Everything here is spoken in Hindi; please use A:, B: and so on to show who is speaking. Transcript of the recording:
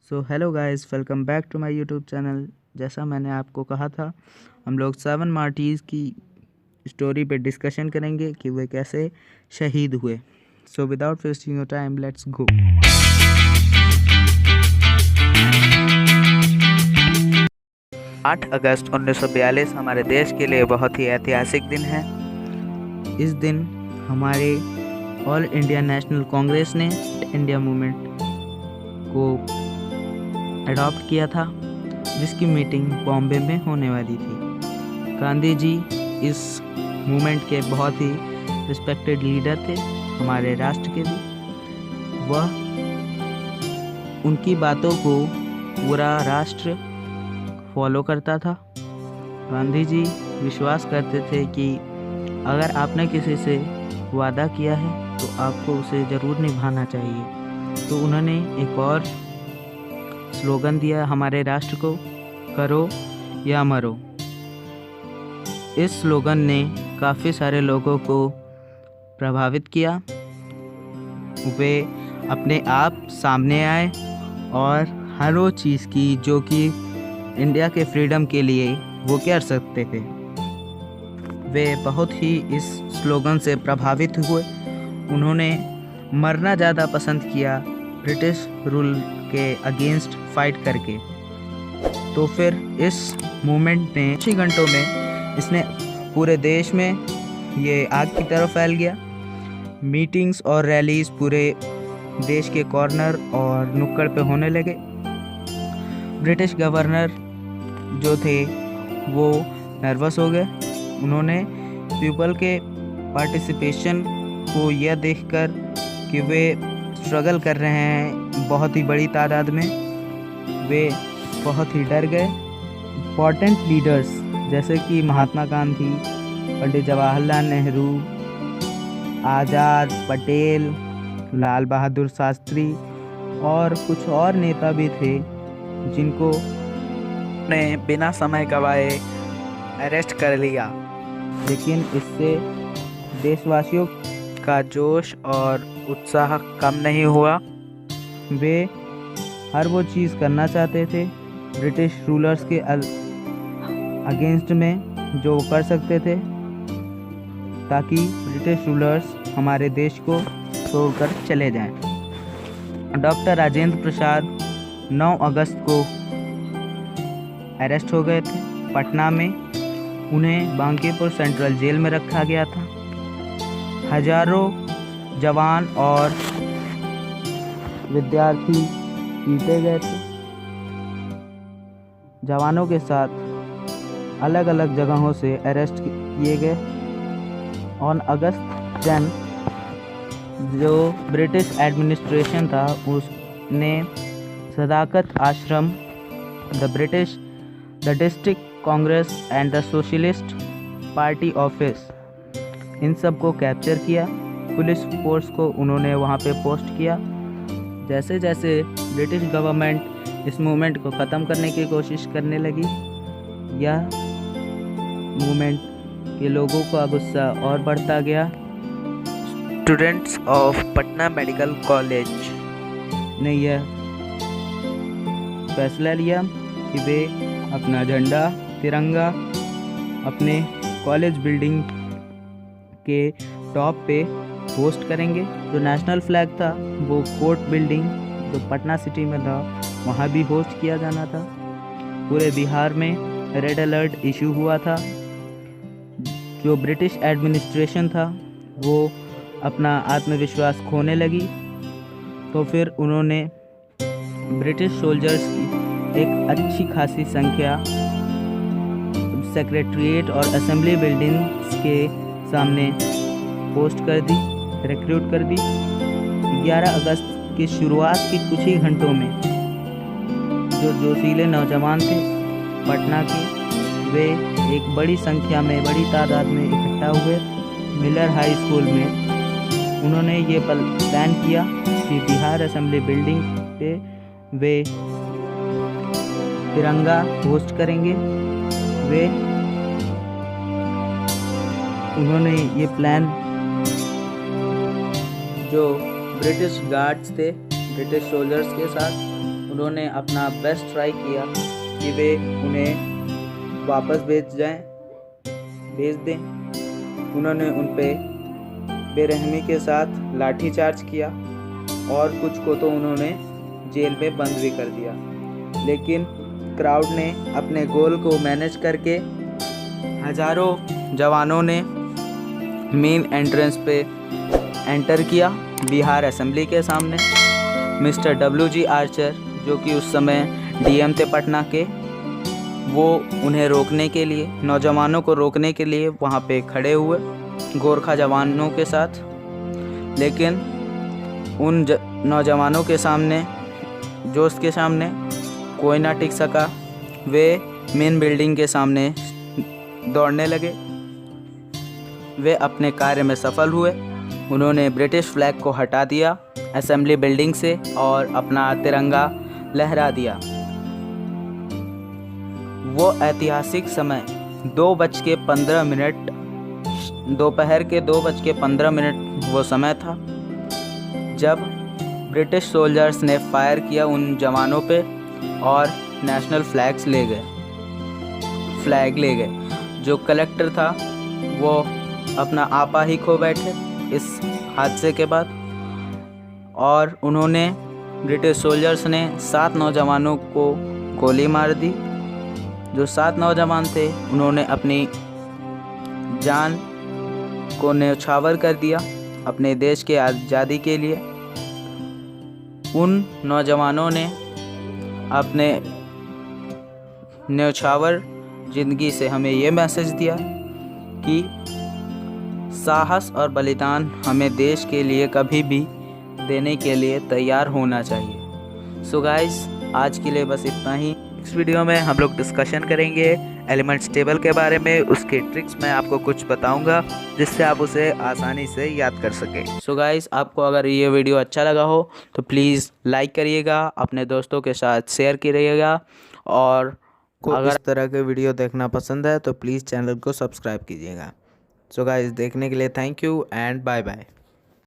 A: So hello guys, welcome back to my YouTube channel. जैसा मैंने आपको कहा था, हम लोग 7 मार्टीज़ की स्टोरी पे डिस्कशन करेंगे कि वे कैसे शहीद हुए। So without wasting your time, let's go. 8 अगस्त 1942 हमारे देश के लिए बहुत ही ऐतिहासिक दिन है। इस दिन हमारे ऑल इंडिया नेशनल कांग्रेस ने इंडिया मूवमेंट को अडॉप्ट किया था, जिसकी मीटिंग बॉम्बे में होने वाली थी। गांधी जी इस मूवमेंट के बहुत ही रिस्पेक्टेड लीडर थे, हमारे राष्ट्र के भी। वह उनकी बातों को पूरा राष्ट्र फॉलो करता था। गांधी जी विश्वास करते थे कि अगर आपने किसी से वादा किया है तो आपको उसे ज़रूर निभाना चाहिए। तो उन्होंने एक और स्लोगन दिया हमारे राष्ट्र को, करो या मरो। इस स्लोगन ने काफ़ी सारे लोगों को प्रभावित किया। वे अपने आप सामने आए और हर वो चीज़ की जो कि इंडिया के फ्रीडम के लिए वो कर सकते थे। वे बहुत ही इस स्लोगन से प्रभावित हुए। उन्होंने मरना ज़्यादा पसंद किया ब्रिटिश रूल के अगेंस्ट फाइट करके। तो फिर इस मूवमेंट ने कुछ ही घंटों में इसने पूरे देश में ये आग की तरह फैल गया। मीटिंग्स और रैलीज पूरे देश के कॉर्नर और नुक्कड़ पे होने लगे। ब्रिटिश गवर्नर जो थे वो नर्वस हो गए। उन्होंने पीपल के पार्टिसिपेशन को यह देखकर कि वे स्ट्रगल कर रहे हैं बहुत ही बड़ी तादाद में, वे बहुत ही डर गए। इम्पॉर्टेंट लीडर्स जैसे कि महात्मा गांधी, पंडित जवाहरलाल नेहरू, आज़ाद, पटेल, लाल बहादुर शास्त्री और कुछ और नेता भी थे जिनको ने बिना समय गवाए अरेस्ट कर लिया। लेकिन इससे देशवासियों का जोश और उत्साह कम नहीं हुआ। वे हर वो चीज़ करना चाहते थे ब्रिटिश रूलर्स के अगेंस्ट में जो कर सकते थे, ताकि ब्रिटिश रूलर्स हमारे देश को छोड़कर चले जाएं। डॉक्टर राजेंद्र प्रसाद 9 अगस्त को अरेस्ट हो गए थे पटना में। उन्हें बांकीपुर सेंट्रल जेल में रखा गया था। हजारों जवान और विद्यार्थी पीटे गए थे। जवानों के साथ अलग अलग जगहों से अरेस्ट किए गए। ऑन अगस्त 10 जो ब्रिटिश एडमिनिस्ट्रेशन था उसने Sadaqat Ashram, the district Congress and the socialist party office, इन सब को कैप्चर किया। पुलिस फोर्स को उन्होंने वहाँ पे पोस्ट किया। जैसे जैसे ब्रिटिश गवर्नमेंट इस मूवमेंट को ख़त्म करने की कोशिश करने लगी, यह मूवमेंट के लोगों का गुस्सा और बढ़ता गया। Students of Patna medical college ने यह फैसला लिया कि वे अपना झंडा तिरंगा अपने कॉलेज बिल्डिंग के टॉप पे होस्ट करेंगे। जो नेशनल फ्लैग था वो कोर्ट बिल्डिंग जो पटना सिटी में था वहाँ भी होस्ट किया जाना था। पूरे बिहार में रेड अलर्ट इशू हुआ था। जो ब्रिटिश एडमिनिस्ट्रेशन था वो अपना आत्मविश्वास खोने लगी। तो फिर उन्होंने ब्रिटिश सोल्जर्स की एक अच्छी खासी संख्या सेक्रेटरीट और असेंबली बिल्डिंग्स के सामने पोस्ट कर दी, रिक्रूट कर दी। 11 अगस्त की शुरुआत के कुछ ही घंटों में जो जोशीले नौजवान थे पटना के, वे एक बड़ी संख्या में, बड़ी तादाद में इकट्ठा हुए मिलर हाई स्कूल में। उन्होंने ये प्लान किया कि बिहार असेंबली बिल्डिंग पे वे तिरंगा होस्ट करेंगे। उन्होंने ये प्लान जो ब्रिटिश गार्ड्स थे, ब्रिटिश सोल्जर्स के साथ, उन्होंने अपना बेस्ट ट्राई किया कि वे उन्हें वापस भेज दें। उन्होंने उन पे बेरहमी के साथ लाठीचार्ज किया और कुछ को तो उन्होंने जेल में बंद भी कर दिया। लेकिन क्राउड ने अपने गोल को मैनेज करके हजारों जवानों ने मेन एंट्रेंस पे एंटर किया बिहार असेंबली के सामने। मिस्टर WG आर्चर, जो कि उस समय DM थे पटना के, वो उन्हें रोकने के लिए, नौजवानों को रोकने के लिए वहाँ पे खड़े हुए गोरखा जवानों के साथ। लेकिन उन नौजवानों के सामने, जोश के सामने कोई ना टिक सका। वे मेन बिल्डिंग के सामने दौड़ने लगे। वे अपने कार्य में सफल हुए। उन्होंने ब्रिटिश फ्लैग को हटा दिया असेंबली बिल्डिंग से और अपना तिरंगा लहरा दिया। वो ऐतिहासिक समय 2:15 दोपहर के 2:15 वो समय था जब ब्रिटिश सोल्जर्स ने फायर किया उन जवानों पे और नेशनल फ्लैग ले गए। जो कलेक्टर था वो अपना आपा ही खो बैठे इस हादसे के बाद। और उन्होंने, ब्रिटिश सोल्जर्स ने 7 नौजवानों को गोली मार दी। जो 7 नौजवान थे उन्होंने अपनी जान को न्यौछावर कर दिया अपने देश के आज़ादी के लिए। उन नौजवानों ने अपने न्यौछावर ज़िंदगी से हमें ये मैसेज दिया कि साहस और बलिदान हमें देश के लिए कभी भी देने के लिए तैयार होना चाहिए। सो गाइस, आज के लिए बस इतना ही। इस वीडियो में हम लोग डिस्कशन करेंगे एलिमेंट्स टेबल के बारे में। उसके ट्रिक्स मैं आपको कुछ बताऊंगा जिससे आप उसे आसानी से याद कर सकें। सो गाइस, आपको अगर ये वीडियो अच्छा लगा हो तो प्लीज़ लाइक करिएगा, अपने दोस्तों के साथ शेयर करिएगा, और अगर इस तरह के वीडियो देखना पसंद है तो प्लीज़ चैनल को सब्सक्राइब कीजिएगा। सो गाइस, देखने के लिए thank you and bye bye.